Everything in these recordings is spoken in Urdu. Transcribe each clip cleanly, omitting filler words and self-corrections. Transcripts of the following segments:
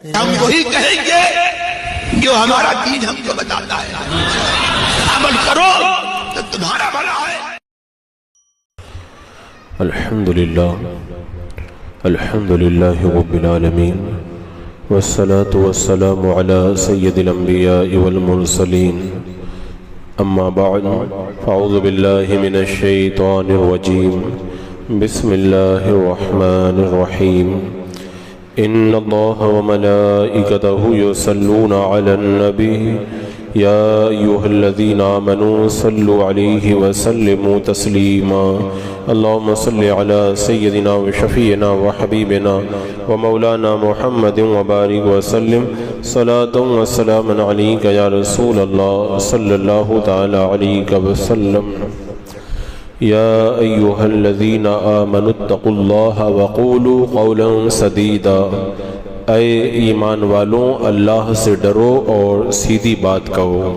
ہم وہی کہیں گے جو ہمارا دین ہم کو بتاتا ہے، عمل کرو تو تمہارا بھلا ہے۔ الحمدللہ رب العالمین والصلاة والسلام على سید الانبیاء والمرسلین، اما بعد فاعوذ باللہ من الشیطان الرجیم، بسم اللہ الرحمن الرحیم۔ ان اللہ وملائکتہ یصلون علی النبی یا ایہا الذین آمنوا صلوا علیہ وسلموا تسلیما۔ اللہم صل علی سیدنا وشفیعنا وحبیبنا ومولانا محمد وبارک وسلم صلاۃ وسلاما علیک یا رسول اللہ صلی اللہ تعالی علیہ وسلم۔ یا ایہا الذین آمنوا اتقوا اللہ وقولوا قولا سدیدا، اے ایمان والوں اللہ سے ڈرو اور سیدھی بات کہو۔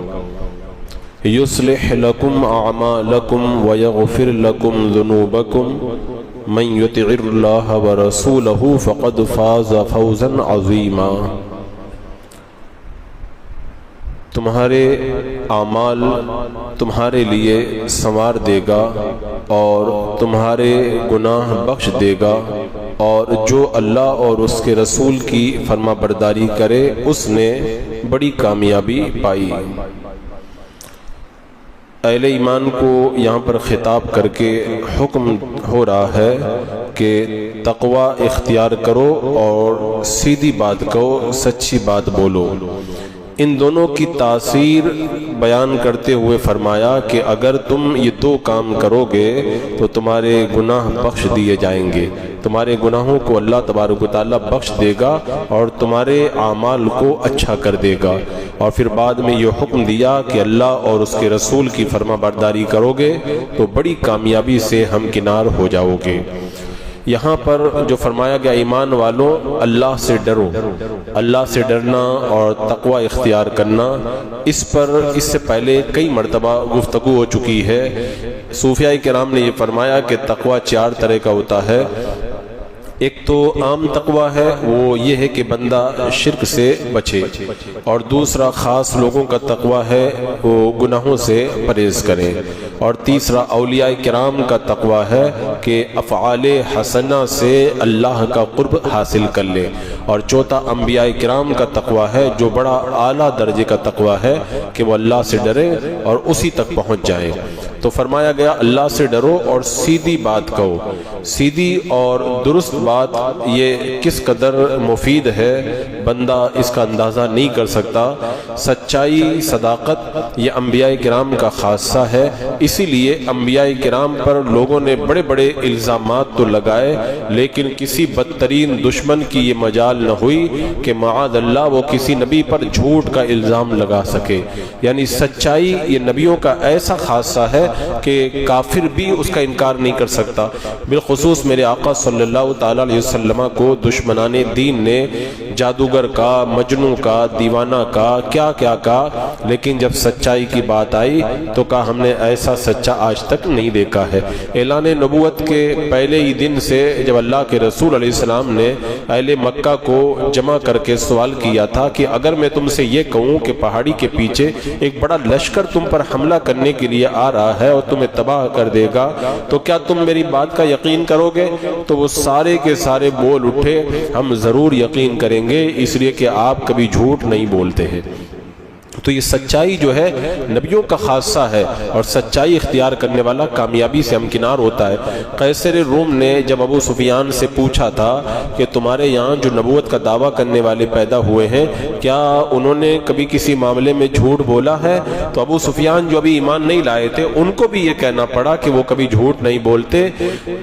یصلح لکم اعمالکم ویغفر لکم ذنوبکم، من یطع اللہ ورسولہ فقد فاز فوزا عظیما۔ تمہارے اعمال تمہارے لیے سنوار دے گا اور تمہارے گناہ بخش دے گا، اور جو اللہ اور اس کے رسول کی فرما برداری کرے اس نے بڑی کامیابی پائی۔ اہل ایمان کو یہاں پر خطاب کر کے حکم ہو رہا ہے کہ تقوی اختیار کرو اور سیدھی بات کہو، سچی بات بولو۔ ان دونوں کی تاثیر بیان کرتے ہوئے فرمایا کہ اگر تم یہ دو کام کرو گے تو تمہارے گناہ بخش دیے جائیں گے، تمہارے گناہوں کو اللہ تبارک و تعالیٰ بخش دے گا اور تمہارے اعمال کو اچھا کر دے گا۔ اور پھر بعد میں یہ حکم دیا کہ اللہ اور اس کے رسول کی فرما برداری کرو گے تو بڑی کامیابی سے ہمکنار ہو جاؤ گے۔ یہاں پر جو فرمایا گیا ایمان والوں اللہ سے ڈرو، اللہ سے ڈرنا اور تقوی اختیار کرنا، اس پر اس سے پہلے کئی مرتبہ گفتگو ہو چکی ہے۔ صوفیاء کرام نے یہ فرمایا کہ تقوی چار طرح کا ہوتا ہے۔ ایک تو عام تقوی ہے، وہ یہ ہے کہ بندہ شرک سے بچے، اور دوسرا خاص لوگوں کا تقوی ہے، وہ گناہوں سے پرہیز کریں، اور تیسرا اولیاء کرام کا تقوی ہے کہ افعال حسنہ سے اللہ کا قرب حاصل کر لے، اور چوتھا انبیاء کرام کا تقوی ہے جو بڑا اعلیٰ درجے کا تقوی ہے کہ وہ اللہ سے ڈرے اور اسی تک پہنچ جائیں۔ تو فرمایا گیا اللہ سے ڈرو اور سیدھی بات کہو۔ سیدھی اور درست بات یہ کس قدر مفید ہے بندہ اس کا اندازہ نہیں کر سکتا۔ سچائی، صداقت یہ انبیاء کرام کا خاصہ ہے، اسی لیے انبیاء کرام پر لوگوں نے بڑے بڑے الزامات تو لگائے، لیکن کسی بدترین دشمن کی یہ مجال نہ ہوئی کہ معاذ اللہ وہ کسی نبی پر جھوٹ کا الزام لگا سکے۔ یعنی سچائی یہ نبیوں کا ایسا خاصہ ہے کہ کافر بھی اس کا انکار نہیں کر سکتا۔ بالخصوص میرے آقا صلی اللہ تعالی علیہ وسلم کو دشمنان دین نے جادوگر کا، مجنوں کا، دیوانہ کا، کیا کیا کہا، لیکن جب سچائی کی بات آئی تو کہا ہم نے ایسا سچا آج تک نہیں دیکھا ہے۔ اعلان نبوت کے پہلے ہی دن سے جب اللہ کے رسول علیہ السلام نے اہل مکہ کو جمع کر کے سوال کیا تھا کہ اگر میں تم سے یہ کہوں کہ پہاڑی کے پیچھے ایک بڑا لشکر تم پر حملہ کرنے کے لیے آ رہا ہے اور تمہیں تباہ کر دے گا تو کیا تم میری بات کا یقین کرو گے؟ تو وہ سارے کے سارے بول اٹھے ہم ضرور یقین کریں گے، اس لیے کہ آپ کبھی جھوٹ نہیں بولتے ہیں۔ تو یہ سچائی جو ہے نبیوں کا خاصہ ہے، اور سچائی اختیار کرنے والا کامیابی سے ہمکنار ہوتا ہے۔ قیصر روم نے جب ابو سفیان سے پوچھا تھا کہ تمہارے یہاں جو نبوت کا دعویٰ کرنے والے پیدا ہوئے ہیں کیا انہوں نے کبھی کسی معاملے میں جھوٹ بولا ہے؟ تو ابو سفیان جو ابھی ایمان نہیں لائے تھے ان کو بھی یہ کہنا پڑا کہ وہ کبھی جھوٹ نہیں بولتے،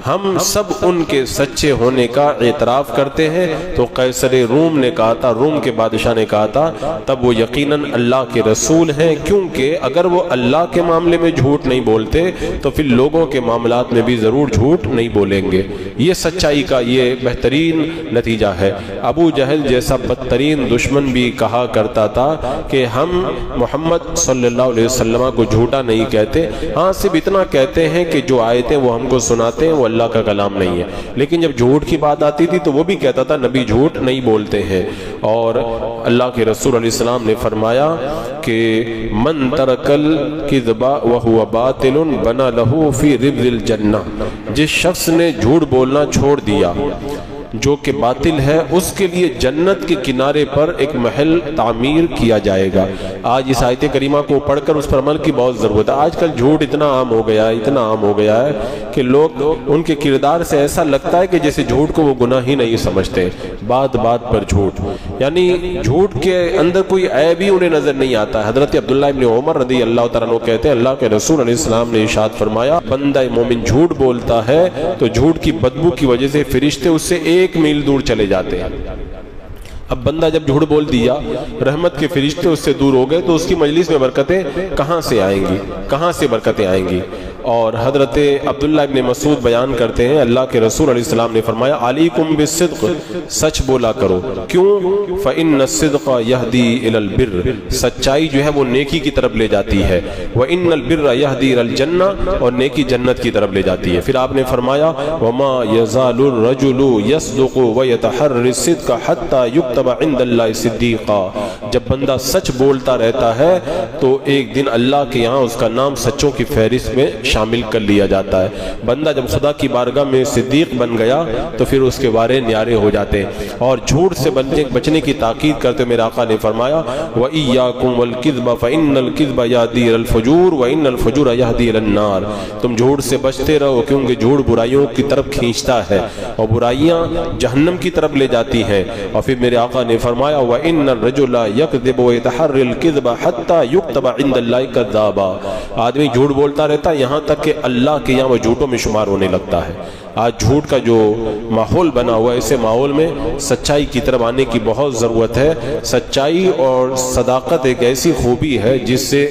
ہم سب ان کے سچے ہونے کا اعتراف کرتے ہیں۔ تو قیصر روم نے کہا تھا، روم کے بادشاہ نے کہا تھا تب وہ یقیناً اللہ کے رسول ہیں، کیونکہ اگر وہ اللہ کے معاملے میں جھوٹ نہیں بولتے تو پھر لوگوں کے معاملات میں بھی ضرور جھوٹ نہیں بولیں گے۔ یہ سچائی کا یہ بہترین نتیجہ ہے۔ ابو جہل جیسا بدترین دشمن بھی کہا کرتا تھا کہ ہم محمد صلی اللہ علیہ وسلم کو جھوٹا نہیں کہتے، ہاں صرف اتنا کہتے ہیں کہ جو آیتیں وہ ہم کو سناتے ہیں وہ اللہ کا کلام نہیں ہے۔ لیکن جب جھوٹ کی بات آتی تھی تو وہ بھی کہتا تھا نبی جھوٹ نہیں بولتے ہیں۔ اور اللہ کے رسول علیہ السلام نے فرمایا کہ من ترکل کذب وہو باطل بنا لہو فی ربض الجنہ، جس شخص نے جھوٹ بولنا چھوڑ دیا جو کہ باطل ہے، اس کے لیے جنت کے کنارے پر ایک محل تعمیر کیا جائے گا۔ آج اس آیت کریمہ کو پڑھ کر اس پر عمل کی بہت ضرورت ہے۔ آج کل جھوٹ اتنا عام ہو گیا ہے، اتنا عام ہو گیا ہے کہ لوگ ان کے کردار سے ایسا لگتا ہے کہ جیسے جھوٹ کو وہ گناہ ہی نہیں سمجھتے، بات بات پر جھوٹ، یعنی جھوٹ کے اندر کوئی عیب ہی انہیں نظر نہیں آتا۔ حضرت عبداللہ ابن عمر رضی اللہ تعالیٰ عنہ کہتے ہیں اللہ کے رسول علیہ السلام نے ارشاد فرمایا بندہ مومن جھوٹ بولتا ہے تو جھوٹ کی بدبو کی وجہ سے فرشتے اس سے 1 میل دور چلے جاتے ہیں۔ اب بندہ جب جھوٹ بول دیا، رحمت کے فرشتے اس سے دور ہو گئے تو اس کی مجلس میں برکتیں کہاں سے آئیں گی، کہاں سے برکتیں آئیں گی؟ اور حضرت عبداللہ ابن مسعود بیان کرتے ہیں اللہ کے رسول علیہ السلام نے فرمایا علیکم بالصدق، سچ بولا کرو، کیوں؟ فإن الصدق يهدي إلى البر، سچائی جو ہے وہ نیکی کی طرف لے جاتی ہے، وإن البر يهدي إلى الجنة، اور نیکی جنت کی طرف لے جاتی ہے۔ پھر آپ نے فرمایا وما يزال الرجل يصدق ويتحرى الصدق حتى يكتب عند الله صديقا، جب بندہ سچ بولتا رہتا ہے تو ایک دن اللہ کے یہاں اس کا نام سچوں کی فہرست میں شامل کر لیا جاتا ہے۔ بندہ جب خدا کی بارگاہ میں صدیق بن گیا تو پھر اس کے بارے نیارے ہو جاتے ہیں۔ اور جھوٹ سے بچنے کی تاکید کرتے میرے آقا نے فرمایا وَإِيَّاكُمْ وَالْكِذْبَ فَإِنَّ الْكِذْبَ يَهْدِي إِلَى الْفُجُورِ وَإِنَّ الْفُجُورَ يَهْدِي إِلَى النَّارِ، تم جھوٹ سے بچتے رہو کیونکہ جھوٹ برائیوں کی طرف کھینچتا ہے اور برائیاں جہنم کی طرف لے جاتی ہیں۔ اور پھر میرے آقا نے فرمایا وَإِنَّ الرَّجُلَ يَكْذِبُ وَيَتَحَرَّى الْكِذْبَ حَتَّى يُكْتَبَ عِندَ اللَّهِ كَذَّابًا، آدمی جھوٹ بولتا رہتا یہاں تک کہ اللہ کے یہاں وہ جھوٹوں میں شمار ہونے لگتا ہے۔ آج جھوٹ کا جو ماحول بنا ہوا ہے، اسے ماحول میں سچائی کی طرف آنے کی بہت ضرورت ہے۔ سچائی اور صداقت ایک ایسی خوبی ہے جس سے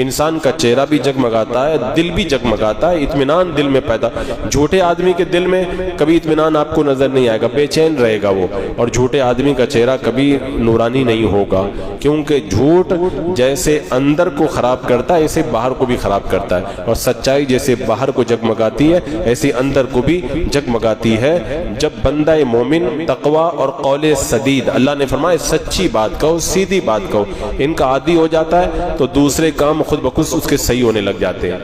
انسان کا چہرہ بھی جگمگاتا ہے، دل بھی جگمگاتا ہے، اطمینان دل میں پیدا۔ جھوٹے آدمی کے دل میں کبھی اطمینان آپ کو نظر نہیں آئے گا، بے چین رہے گا وہ، اور جھوٹے آدمی کا چہرہ کبھی نورانی نہیں ہوگا، کیونکہ جھوٹ جیسے اندر کو خراب کرتا ہے ایسے باہر کو بھی خراب کرتا ہے، اور سچائی جیسے باہر کو جگمگاتی ہے ایسے اندر کو بھی جگمگاتی ہے۔ جب بندہ مومن تقوی اور قول سدید، اللہ نے فرمایا سچی بات کہو، سیدھی بات کہو، ان کا عادی ہو جاتا ہے تو دوسرے کام خود بخود اس کے صحیح ہونے لگ جاتے ہیں۔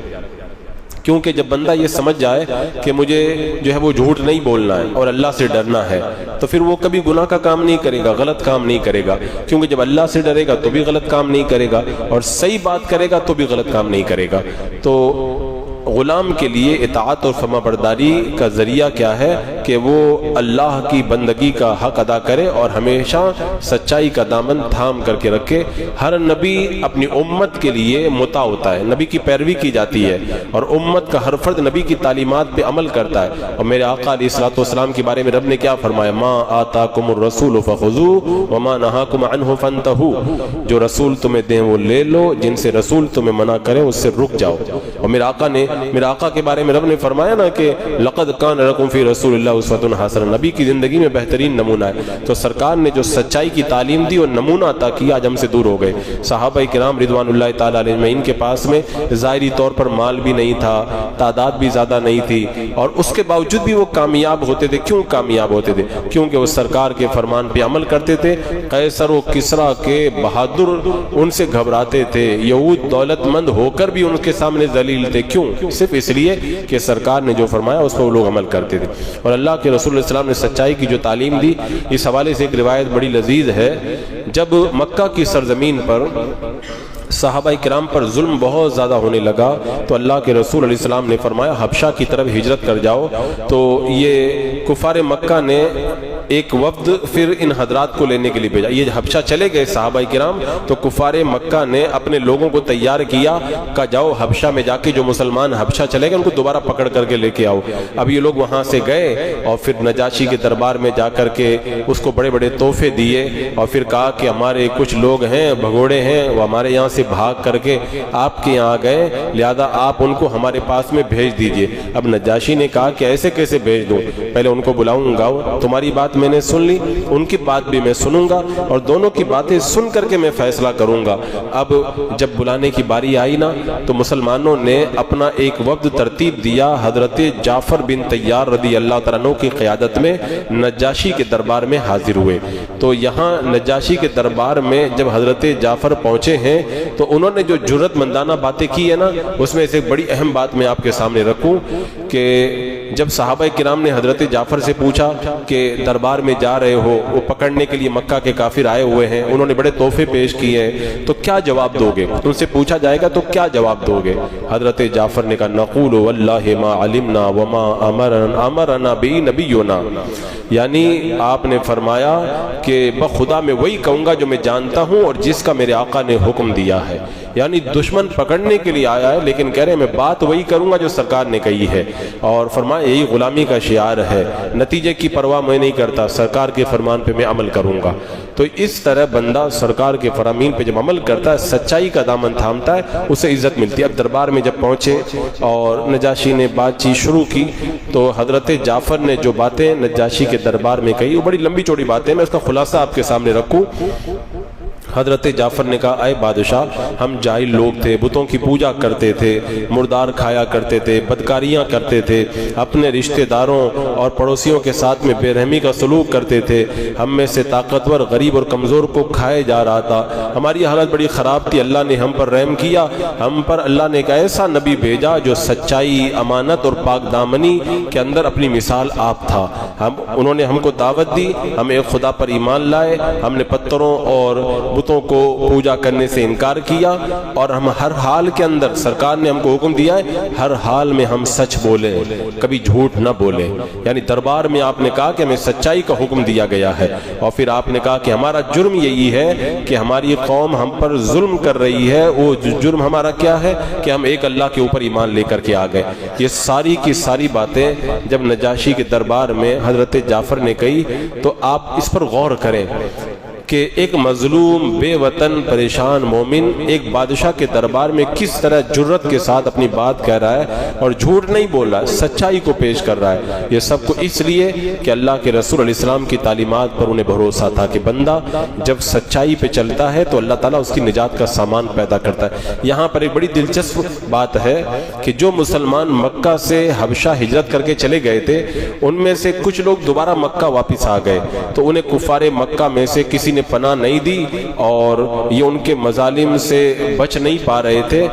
کیونکہ جب بندہ یہ سمجھ جائے کہ مجھے جو ہے وہ جھوٹ نہیں بولنا ہے اور اللہ سے ڈرنا ہے تو پھر وہ کبھی گناہ کا کام نہیں کرے گا، غلط کام نہیں کرے گا، کیونکہ جب اللہ سے ڈرے گا تو بھی غلط کام نہیں کرے گا، اور صحیح بات کرے گا تو بھی غلط کام نہیں کرے گا۔ تو غلام کے لیے اطاعت اور فرما برداری کا ذریعہ کیا ہے کہ وہ اللہ کی بندگی کا حق ادا کرے اور ہمیشہ سچائی کا دامن تھام کر کے رکھے۔ ہر نبی اپنی امت کے لیے مطاع ہوتا ہے، نبی کی پیروی کی جاتی ہے، اور امت کا ہر فرد نبی کی تعلیمات پہ عمل کرتا ہے۔ اور میرے آقا علیہ الصلوۃ والسلام کے بارے میں رب نے کیا فرمایا؟ ما آتاکم الرسول فخذوہ وما نہاکم عنہ فانتہوا، جو رسول تمہیں دیں وہ لے لو، جن سے رسول تمہیں منع کریں اس سے رک جاؤ۔ اور میرے آقا کے بارے میں رب نے فرمایا نا کہ لقد کان لکم فی رسول اللہ اسوۃ حسنہ، نبی کی زندگی میں بہترین نمونہ ہے۔ تو سرکار نے جو سچائی کی تعلیم دی اور نمونہ عطا کیا، آج ہم سے دور ہو گئے۔ صحابہ کرام رضوان اللہ تعالیٰ علیہ ان کے پاس میں ظاہری طور پر مال بھی نہیں تھا، تعداد بھی زیادہ نہیں تھی، اور اس کے باوجود بھی وہ کامیاب ہوتے تھے۔ کیوں کامیاب ہوتے تھے؟ کیونکہ وہ سرکار کے فرمان پہ عمل کرتے تھے۔ قیصر و کسریٰ کے بہادر ان سے گھبراتے تھے، یہود دولت مند ہو کر بھی ان کے سامنے ذلیل تھے۔ کیوں؟ صرف اس لیے کہ سرکار نے جو فرمایا اس پر وہ لوگ عمل کرتے تھے۔ اور اللہ کے رسول علیہ السلام نے سچائی کی جو تعلیم دی، اس حوالے سے ایک روایت بڑی لذیذ ہے۔ جب مکہ کی سرزمین پر صحابہ کرام پر ظلم بہت زیادہ ہونے لگا تو اللہ کے رسول علیہ السلام نے فرمایا حبشہ کی طرف ہجرت کر جاؤ۔ تو یہ کفار مکہ نے ایک وفد پھر ان حضرات کو لینے کے لیے بھیجا، یہ حبشہ چلے گئے صحابہ کرام، تو کفار مکہ نے اپنے لوگوں کو تیار کیا کہ جاؤ حبشہ میں جا کے جو مسلمان حبشہ چلے گئے ان کو دوبارہ پکڑ کر کے لے کے آؤ۔ اب یہ لوگ وہاں سے گئے اور پھر نجاشی کے دربار میں جا کر کے اس کو بڑے بڑے تحفے دیے، اور پھر کہا کہ ہمارے کچھ لوگ ہیں بھگوڑے ہیں وہ ہمارے یہاں سے بھاگ کر کے آپ کے یہاں گئے، لہذا آپ ان کو ہمارے پاس میں بھیج دیجئے۔ اب نجاشی نے کہا کہ ایسے کیسے بھیج دوں، پہلے ان کو بلاؤں گا، تمہاری بات میں نے سن لی، ان کی بات بھی میں سنوں گا اور دونوں کی باتیں سن کر کے میں فیصلہ کروں گا۔ اب جب بلانے کی باری آئی نا تو مسلمانوں نے اپنا ایک وفد ترتیب دیا، حضرت جعفر بن طیار رضی اللہ تعالیٰ عنہ کی قیادت میں نجاشی کے دربار میں حاضر ہوئے۔ تو یہاں نجاشی کے دربار میں جب حضرت جعفر پہنچے ہیں تو انہوں نے جو جرأت مندانہ باتیں کی ہے نا، اس میں سے ایک بڑی اہم بات میں آپ کے سامنے رکھوں کہ جب صحابہ کرام نے حضرت جعفر سے پوچھا کہ دربار میں جا رہے ہو، وہ پکڑنے کے لیے مکہ کے کافر آئے ہوئے ہیں، انہوں نے بڑے تحفے پیش کیے ہیں، تو کیا جواب دو گے؟ ان سے پوچھا جائے گا تو کیا جواب دو گے؟ حضرت جعفر نے کہا نقول واللہ ما علمنا وما امرنا بی نبینا، یعنی آپ نے فرمایا کہ بخدا میں وہی کہوں گا جو میں جانتا ہوں اور جس کا میرے آقا نے حکم دیا ہے۔ یعنی دشمن پکڑنے کے لیے آیا ہے لیکن کہہ رہے ہیں میں بات وہی کروں گا جو سرکار نے کہی ہے، اور فرمایا یہی غلامی کا شعار ہے، نتیجے کی پرواہ میں نہیں کرتا، سرکار کے فرمان پہ میں عمل کروں گا۔ تو اس طرح بندہ سرکار کے فرامین پہ جب عمل کرتا ہے، سچائی کا دامن تھامتا ہے، اسے عزت ملتی ہے۔ اب دربار میں جب پہنچے اور نجاشی نے بات چیت شروع کی تو حضرت جعفر نے جو باتیں نجاشی کے دربار میں کہی وہ بڑی لمبی چوڑی باتیں، میں اس کا خلاصہ آپ کے سامنے رکھوں۔ حضرت جعفر نے کہا اے بادشاہ، ہم جاہل لوگ تھے، بتوں کی پوجا کرتے تھے، مردار کھایا کرتے تھے، بدکاریاں کرتے تھے، اپنے رشتہ داروں اور پڑوسیوں کے ساتھ میں بے رحمی کا سلوک کرتے تھے، ہم میں سے طاقتور غریب اور کمزور کو کھائے جا رہا تھا، ہماری حالت بڑی خراب تھی، اللہ نے ہم پر رحم کیا، ہم پر اللہ نے ایک ایسا نبی بھیجا جو سچائی، امانت اور پاک دامنی کے اندر اپنی مثال آپ تھا، انہوں نے ہم کو دعوت دی، ہم ایک خدا پر ایمان لائے، ہم نے پتھروں اور بتوں کو پوجا کرنے سے انکار کیا، اور ہم ہر حال کے اندر، سرکار نے ہم کو حکم دیا ہے ہر حال میں ہم سچ بولیں، کبھی جھوٹ نہ بولیں۔ یعنی دربار میں آپ نے کہا کہ ہمیں سچائی کا حکم دیا گیا ہے، اور پھر آپ نے کہا کہ ہمارا جرم یہی ہے کہ ہماری قوم ہم پر ظلم کر رہی ہے، وہ جرم ہمارا کیا ہے کہ ہم ایک اللہ کے اوپر ایمان لے کر کے آ گئے۔ یہ ساری کی ساری باتیں جب نجاشی کے دربار میں حضرت جعفر نے کہی تو آپ اس پر غور کریں کہ ایک مظلوم بے وطن پریشان مومن ایک بادشاہ کے دربار میں کس طرح جرت کے ساتھ اپنی بات کہہ رہا ہے اور جھوٹ نہیں بول رہا ہے، سچائی کو پیش کر رہا ہے۔ یہ سب کو اس لیے کہ اللہ کے رسول علیہ السلام کی تعلیمات پر انہیں بھروسہ تھا کہ بندہ جب سچائی پہ چلتا ہے تو اللہ تعالیٰ اس کی نجات کا سامان پیدا کرتا ہے۔ یہاں پر ایک بڑی دلچسپ بات ہے کہ جو مسلمان مکہ سے حبشہ ہجرت کر کے چلے گئے تھے ان میں سے کچھ لوگ دوبارہ مکہ واپس آ گئے، تو انہیں کفار مکہ میں سے کسی نے پناہ نہیں دی اور یہ ان کے مظالم سے بچ نہیں پا رہے تھے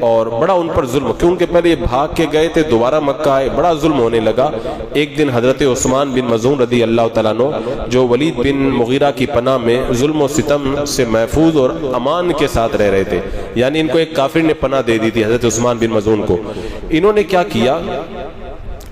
اور بڑا ان پر ظلم، کیونکہ پہلے یہ بھاگ کے گئے تھے دوبارہ مکہ آئے، بڑا ظلم ہونے لگا۔ ایک دن حضرت عثمان بن مظعون رضی اللہ تعالیٰ عنہ جو ولید بن مغیرہ کی پناہ میں ظلم و ستم سے محفوظ اور امان کے ساتھ رہ رہے تھے، یعنی ان کو ایک کافر نے پناہ دے دی تھی حضرت عثمان بن مظعون کو۔ انہوں نے کیا کیا،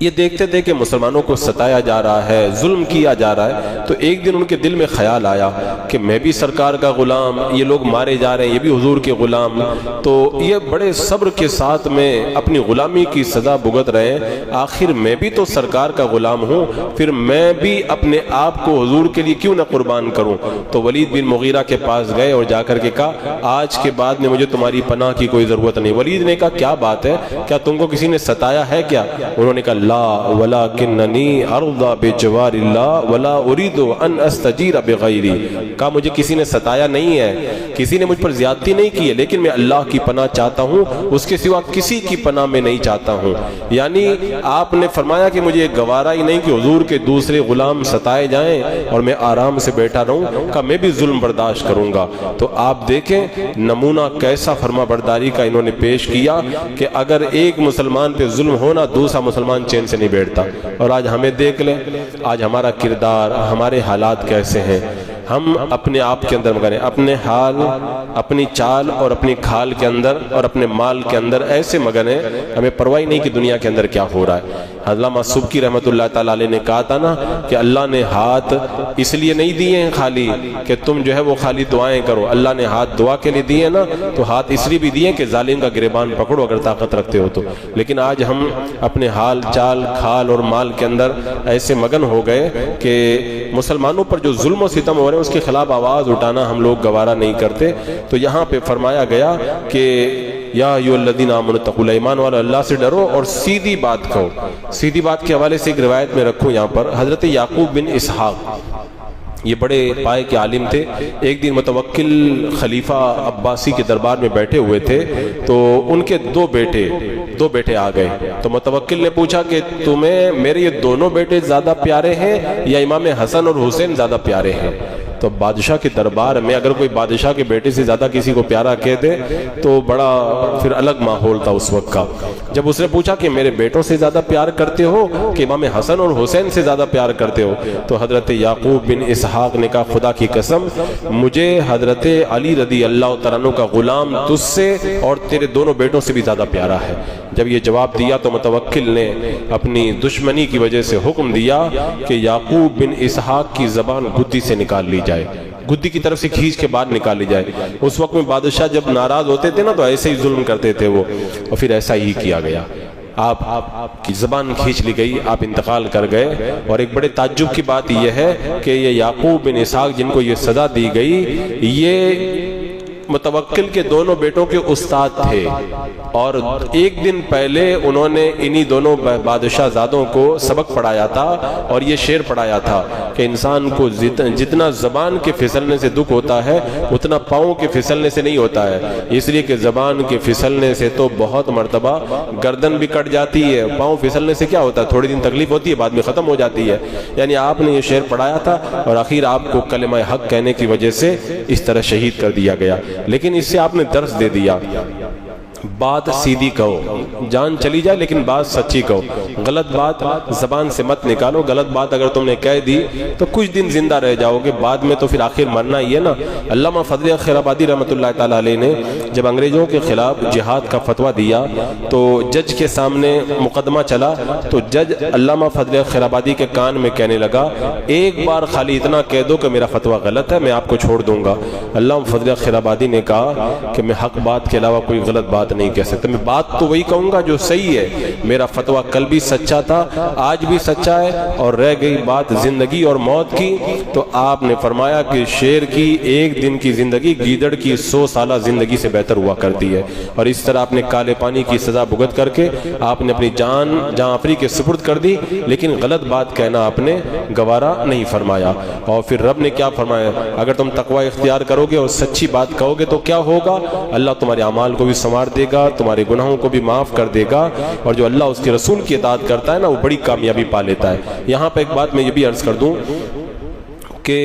یہ دیکھتے تھے کہ مسلمانوں کو ستایا جا رہا ہے، ظلم کیا جا رہا ہے، تو ایک دن ان کے دل میں خیال آیا کہ میں بھی سرکار کا غلام، یہ لوگ مارے جا رہے ہیں، یہ بھی حضور کے غلام، تو یہ بڑے صبر کے ساتھ میں اپنی غلامی کی سزا بھگت رہے ہیں، آخر میں بھی تو سرکار کا غلام ہوں، پھر میں بھی اپنے آپ کو حضور کے لیے کیوں نہ قربان کروں۔ تو ولید بن مغیرہ کے پاس گئے اور جا کر کے کہا آج کے بعد میں مجھے تمہاری پناہ کی کوئی ضرورت نہیں۔ ولید نے کہا کیا بات ہے، کیا تم کو کسی نے ستایا ہے کیا؟ انہوں نے کہا لا ولکننی ارضی بجوار اللہ ولا اريد ان استجیر بغیری، کہا مجھے کسی نے ستایا نہیں ہے، کسی نے مجھ پر زیادتی نہیں کی ہے، لیکن میں اللہ کی پناہ چاہتا ہوں، اس کے سوا کسی کی پناہ میں نہیں چاہتا ہوں۔ یعنی آپ نے فرمایا کہ مجھے گوارا ہی نہیں کہ حضور کے دوسرے غلام ستائے جائیں اور میں آرام سے بیٹھا رہوں، کہا میں بھی ظلم برداشت کروں گا۔ تو آپ دیکھیں نمونہ کیسا فرما برداری کا انہوں نے پیش کیا کہ اگر ایک مسلمان پہ ظلم ہونا دوسرا مسلمان چین سے نہیں بیٹھتا۔ اور آج ہمیں دیکھ لیں، آج ہمارا کردار، ہمارے حالات کیسے ہیں۔ ہم اپنے آپ کے اندر مگن ہیں، اپنے حال، اپنی چال اور اپنی کھال کے اندر اور اپنے مال کے اندر ایسے مگن ہیں، ہمیں پرواہ نہیں کہ دنیا کے اندر کیا ہو رہا ہے۔ علامہ سبکی رحمۃ اللہ تعالیٰ علیہ نے کہا تھا نا کہ اللہ نے ہاتھ اس لیے نہیں دیے ہیں خالی کہ تم جو ہے وہ خالی دعائیں کرو، اللہ نے ہاتھ دعا کے لیے دیے نا، تو ہاتھ اس لیے بھی دیے کہ ظالم کا گریبان پکڑو اگر طاقت رکھتے ہو تو۔ لیکن آج ہم اپنے حال، چال، کھال اور مال کے اندر ایسے مگن ہو گئے کہ مسلمانوں پر جو ظلم و ستم ہو رہے ہیں اس کے خلاف آواز اٹھانا ہم لوگ گوارا نہیں کرتے۔ تو یہاں پہ فرمایا گیا کہ یا ایھا الذین آمنوا اتقوا اللہ، ایمان والو اللہ سے ڈرو اور سیدھی بات کہو۔ سیدھی بات کے حوالے سے ایک روایت میں رکھوں یہاں پر، حضرت یعقوب بن اسحاق یہ بڑے پائے کے عالم تھے. ایک دن متوکل خلیفہ عباسی کے دربار میں بیٹھے ہوئے تھے تو ان کے دو بیٹے آ گئے. تو متوکل نے پوچھا کہ تمہیں میرے یہ دونوں بیٹے زیادہ پیارے ہیں یا امام حسن اور حسین زیادہ پیارے ہیں؟ تو بادشاہ کے دربار میں اگر کوئی بادشاہ کے بیٹے سے زیادہ کسی کو پیارا کہہ دے تو بڑا پھر الگ ماحول تھا اس وقت کا. جب اس نے پوچھا کہ میرے بیٹوں سے زیادہ پیار کرتے ہو کہ امام حسن اور حسین سے زیادہ پیار کرتے ہو؟ تو حضرت یعقوب بن اسحاق نے کہا خدا کی قسم مجھے حضرت علی رضی اللہ تعالیٰ عنہ کا غلام تجھ سے اور تیرے دونوں بیٹوں سے بھی زیادہ پیارا ہے. جب یہ جواب دیا تو متوکل نے اپنی دشمنی کی وجہ سے حکم دیا کہ یعقوب بن اسحاق کی زبان گدی سے نکال لی جائے, گدی کی طرف سے کھینچ کے بعد نکالی جائے. اس وقت میں بادشاہ جب ناراض ہوتے تھے نا تو ایسے ہی ظلم کرتے تھے وہ, اور پھر ایسا ہی کیا گیا. آپ کی زبان کھینچ لی گئی, آپ انتقال کر گئے. اور ایک بڑے تعجب کی بات یہ ہے کہ یہ یعقوب بن اسحاق جن کو یہ سزا دی گئی یہ متوکل کے دونوں بیٹوں کے استاد تھے, اور ایک دن پہلے انہوں نے انہی دونوں بادشاہ زادوں کو سبق پڑھایا تھا اور یہ شعر پڑھایا تھا کہ انسان کو جتنا زبان کے پھسلنے سے دکھ ہوتا ہے اتنا پاؤں کے پھسلنے سے نہیں ہوتا ہے. اس لیے کہ زبان کے پھسلنے سے تو بہت مرتبہ گردن بھی کٹ جاتی ہے, پاؤں پھسلنے سے کیا ہوتا ہے تھوڑی دن تکلیف ہوتی ہے بعد میں ختم ہو جاتی ہے. یعنی آپ نے یہ شعر پڑھایا تھا اور آخر آپ کو کلمہ حق کہنے کی وجہ سے اس طرح شہید کر دیا گیا. لیکن اس سے آپ نے درس دے دیا, بات سیدھی کہو, جان چلی جائے لیکن بات سچی کہو, غلط بات زبان سے مت نکالو. غلط بات اگر تم نے کہہ دی تو کچھ دن زندہ رہ جاؤ گے, بعد میں تو پھر آخر مرنا ہی ہے نا. علامہ فضل خیر آبادی رحمۃ اللہ تعالیٰ علیہ نے جب انگریزوں کے خلاف جہاد کا فتویٰ دیا تو جج کے سامنے مقدمہ چلا تو جج علامہ فضل خیر آبادی کے کان میں کہنے لگا ایک بار خالی اتنا کہہ دو کہ میرا فتویٰ غلط ہے میں آپ کو چھوڑ دوں گا. علامہ فضل خیر آبادی نے کہا کہ میں حق بات کے علاوہ کوئی غلط بات نہیں کہہ سکتا, میں بات تو وہی کہوں گا جو صحیح ہے. میرا فتویٰ کل بھی سچا تھا آج بھی سچا ہے, اور رہ گئی بات زندگی اور موت کی تو آپ نے فرمایا کہ شیر کی ایک دن کی زندگی گیدڑ کی 100 سالہ زندگی سے بہتر ہوا کرتی ہے. اور اس طرح آپ نے کالے پانی کی سزا بھگت کر کے آپ نے اپنی جان جہاں آفری کے سپرد کر دی, لیکن غلط بات کہنا آپ نے گوارا نہیں فرمایا. اور پھر رب نے کیا فرمایا, اگر تم تقوی اختیار کرو گے اور سچی بات کہو گے تو کیا ہوگا, اللہ تمہارے اعمال کو بھی سنوار دے گا, تمہارے گناہوں کو بھی معاف کر دے گا, اور جو اللہ اس کے رسول کی اطاعت کرتا ہے نا وہ بڑی کامیابی پا لیتا ہے. یہاں پہ ایک بات میں یہ بھی عرض کر دوں کہ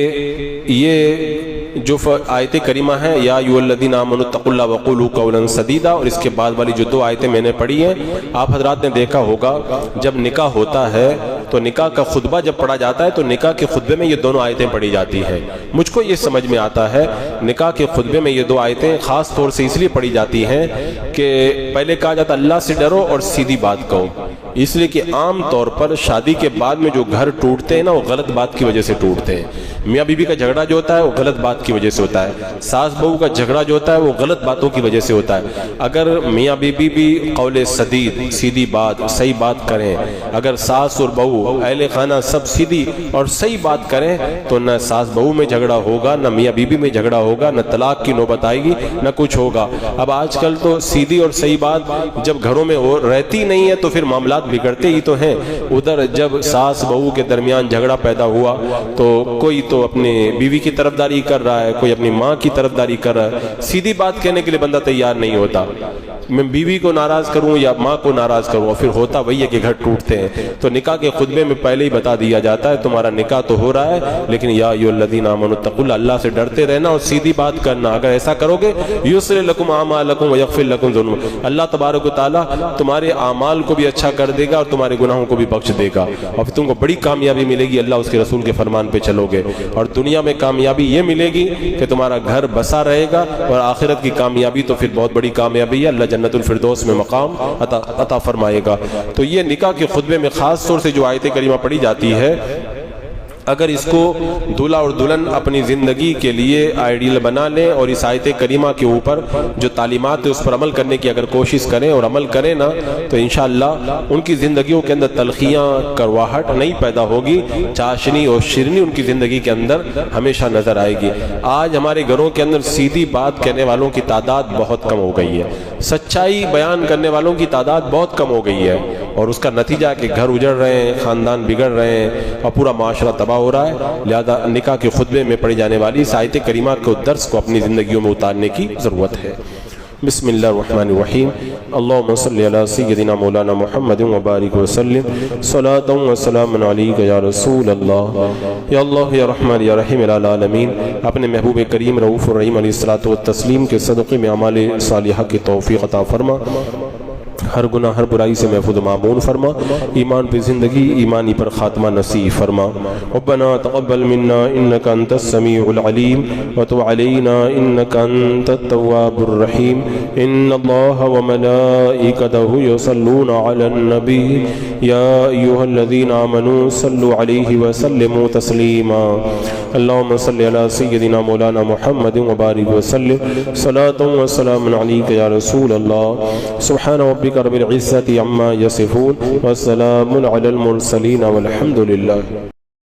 یہ جو آیت کریمہ ہیں یا ایھا الذین آمنوا اتقوا اللہ وقولوا قولا سدیدا, اور اس کے بعد والی جو 2 آیتیں میں نے پڑھی ہیں آپ حضرات نے دیکھا ہوگا جب نکاح ہوتا ہے تو نکاح کا خطبہ جب پڑھا جاتا ہے تو نکاح کے خطبے میں یہ دونوں آیتیں پڑھی جاتی ہیں. مجھ کو یہ سمجھ میں آتا ہے نکاح کے خطبے میں یہ 2 آیتیں خاص طور سے اس لیے پڑھی جاتی ہیں کہ پہلے کہا جاتا اللہ سے ڈرو اور سیدھی بات کہو, اس لیے کہ عام طور پر شادی کے بعد میں جو گھر ٹوٹتے ہیں نا وہ غلط بات کی وجہ سے ٹوٹتے ہیں. میاں بیوی کا جھگڑا جو ہوتا ہے وہ غلط بات کی وجہ سے ہوتا ہے, ساس بہو کا جھگڑا جو ہوتا ہے وہ غلط باتوں کی وجہ سے ہوتا ہے. اگر میاں بیوی بھی قول سدید سیدھی بات صحیح بات کریں, اگر ساس اور بہو اہل خانہ سب سیدھی اور صحیح بات کریں تو نہ ساس بہو میں جھگڑا ہوگا, نہ میاں بیوی میں جھگڑا ہوگا, نہ طلاق کی نوبت آئے گی, نہ کچھ ہوگا. اب آج کل تو سیدھی اور صحیح بات جب گھروں میں رہتی نہیں ہے تو پھر معاملات بگڑتے ہی تو ہیں. ادھر جب ساس بہو کے درمیان جھگڑا پیدا ہوا تو کوئی تو اپنے بیوی کی طرفداری کر رہا ہے, کوئی اپنی ماں کی طرفداری کر رہا ہے. سیدھی بات کہنے کے لیے بندہ تیار نہیں ہوتا, میں بیوی کو ناراض کروں یا ماں کو ناراض کروں, اور پھر ہوتا وہی ہے کہ گھر ٹوٹتے ہیں. تو نکاح کے خطبے میں پہلے ہی بتا دیا جاتا ہے تمہارا نکاح تو ہو رہا ہے لیکن یا ایھا الذین آمنوا اتقوا اللہ, اللہ سے ڈرتے رہنا اور سیدھی بات کرنا. اگر ایسا کرو گے یصلح لکم اعمالکم ویغفر لکم ذنوبکم, اللہ تبارک و تعالیٰ تمہارے اعمال کو بھی اچھا کر دے گا اور تمہارے گناہوں کو بھی بخش دے گا, اور پھر تم کو بڑی کامیابی ملے گی. اللہ اس کے رسول کے فرمان پہ چلو گے, اور دنیا میں کامیابی یہ ملے گی کہ تمہارا گھر بسا رہے گا, اور آخرت کی کامیابی تو پھر بہت بڑی کامیابی ہے, اللہ جنت الفردوس میں مقام عطا فرمائے گا. تو یہ نکاح کے خطبے میں خاص طور سے جو آیت کریمہ پڑھی جاتی ہے, اگر اس کو دولہا اور دلہن اپنی زندگی کے لیے آئیڈیل بنا لیں اور اس آیت کریمہ کے اوپر جو تعلیمات ہے اس پر عمل کرنے کی اگر کوشش کریں اور عمل کریں نا تو انشاءاللہ ان کی زندگیوں کے اندر تلخیاں کرواہٹ نہیں پیدا ہوگی, چاشنی اور شیرنی ان کی زندگی کے اندر ہمیشہ نظر آئے گی. آج ہمارے گھروں کے اندر سیدھی بات کہنے والوں کی تعداد بہت کم ہو گئی ہے, سچائی بیان کرنے والوں کی تعداد بہت کم ہو گئی ہے. اور اس کا نتیجہ کہ گھر اجڑ رہے ہیں، خاندان بگڑ رہے ہیں اور پورا معاشرہ تباہ ہو رہا ہے۔ لہذا نکاح کے خطبے میں پڑھی جانے والی اس آیت کریمہ کو درس کو اپنی زندگیوں میں اتارنے کی ضرورت ہے۔ بسم اللہ الرحمن الرحیم، اللہم صلی علی سیدنا مولانا محمد وبارک وسلم، صلاۃ و سلام علیک یا رسول اللہ، یا اللہ یا رحمان یا رحیم العالمین۔ اپنے محبوب کریم رؤوف الرحیم علیہ الصلوۃ والتسلیم کے صدقے میں اعمال صالحہ کی توفیق عطا فرما، ہر گناہ ہر برائی سے محفوظ و معمون فرما، ایمان پہ زندگی ایمانی پر خاتمہ نصیب فرما۔ ربنا تقبل منا انك انت السميع العليم وتب علينا انك انت التواب الرحيم، ان الله وملائكته يصلون على النبي يا ايها الذين امنوا صلوا عليه وسلموا تسليما، اللهم صل على سيدنا مولانا محمد وبارك وسلم، صلاة وسلام عليك يا رسول الله، سبحان ربك رب العزة عما يصفون، والسلام على المرسلين والحمد لله۔